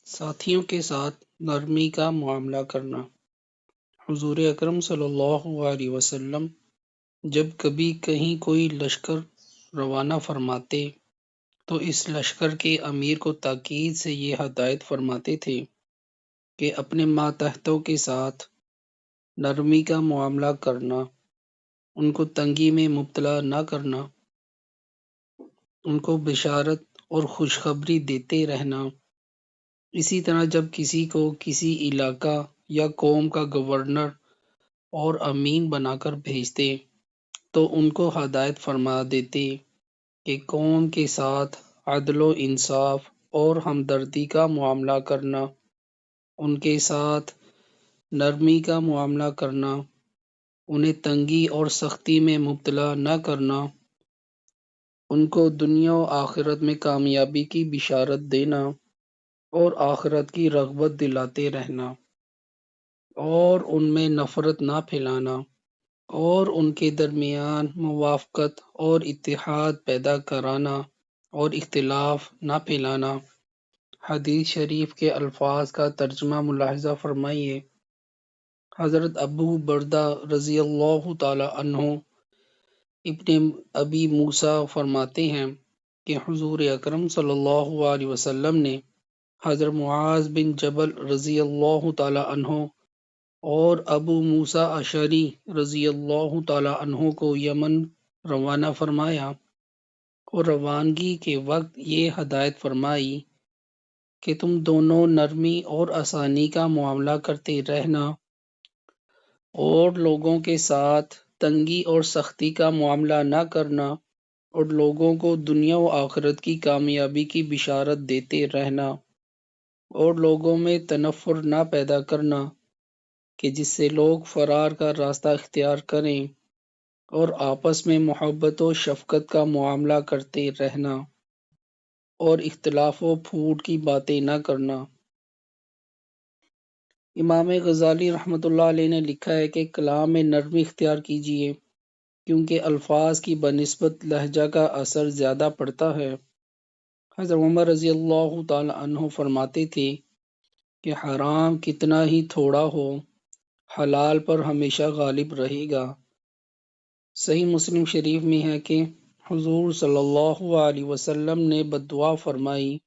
ساتھیوں کے ساتھ نرمی کا معاملہ کرنا۔ حضور اکرم صلی اللہ علیہ وسلم جب کبھی کہیں کوئی لشکر روانہ فرماتے تو اس لشکر کے امیر کو تاکید سے یہ ہدایت فرماتے تھے کہ اپنے ماتحتوں کے ساتھ نرمی کا معاملہ کرنا، ان کو تنگی میں مبتلا نہ کرنا، ان کو بشارت اور خوشخبری دیتے رہنا۔ اسی طرح جب کسی کو کسی علاقہ یا قوم کا گورنر اور امین بنا کر بھیجتے تو ان کو ہدایت فرما دیتے کہ قوم کے ساتھ عدل و انصاف اور ہمدردی کا معاملہ کرنا، ان کے ساتھ نرمی کا معاملہ کرنا، انہیں تنگی اور سختی میں مبتلا نہ کرنا، ان کو دنیا و آخرت میں کامیابی کی بشارت دینا اور آخرت کی رغبت دلاتے رہنا، اور ان میں نفرت نہ پھیلانا اور ان کے درمیان موافقت اور اتحاد پیدا کرانا اور اختلاف نہ پھیلانا۔ حدیث شریف کے الفاظ کا ترجمہ ملاحظہ فرمائیے۔ حضرت ابو بردہ رضی اللہ تعالی عنہ ابن ابی موسیٰ فرماتے ہیں کہ حضور اکرم صلی اللہ علیہ وسلم نے حضرت معاذ بن جبل رضی اللہ تعالی عنہ اور ابو موسیٰ اشعری رضی اللہ تعالی عنہ کو یمن روانہ فرمایا اور روانگی کے وقت یہ ہدایت فرمائی کہ تم دونوں نرمی اور آسانی کا معاملہ کرتے رہنا اور لوگوں کے ساتھ تنگی اور سختی کا معاملہ نہ کرنا اور لوگوں کو دنیا و آخرت کی کامیابی کی بشارت دیتے رہنا اور لوگوں میں تنفر نہ پیدا کرنا کہ جس سے لوگ فرار کا راستہ اختیار کریں، اور آپس میں محبت و شفقت کا معاملہ کرتے رہنا اور اختلاف و پھوٹ کی باتیں نہ کرنا۔ امام غزالی رحمۃ اللہ علیہ نے لکھا ہے کہ کلام میں نرمی اختیار کیجیے کیونکہ الفاظ کی بنسبت لہجہ کا اثر زیادہ پڑتا ہے۔ حضرت عمر رضی اللہ تعالی عنہ فرماتے تھے کہ حرام کتنا ہی تھوڑا ہو، حلال پر ہمیشہ غالب رہے گا۔ صحیح مسلم شریف میں ہے کہ حضور صلی اللہ علیہ وسلم نے بددعا فرمائی،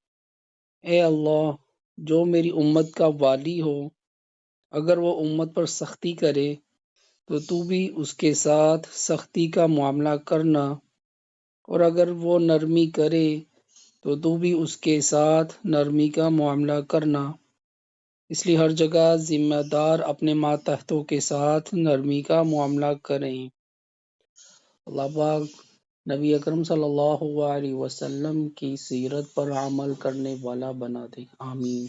اے اللہ، جو میری امت کا والی ہو، اگر وہ امت پر سختی کرے تو بھی اس کے ساتھ سختی کا معاملہ کرنا، اور اگر وہ نرمی کرے تو بھی اس کے ساتھ نرمی کا معاملہ کرنا۔ اس لیے ہر جگہ ذمہ دار اپنے ماتحتوں کے ساتھ نرمی کا معاملہ کریں۔ اللہ پاک نبی اکرم صلی اللہ علیہ وسلم کی سیرت پر عمل کرنے والا بنا دے، آمین۔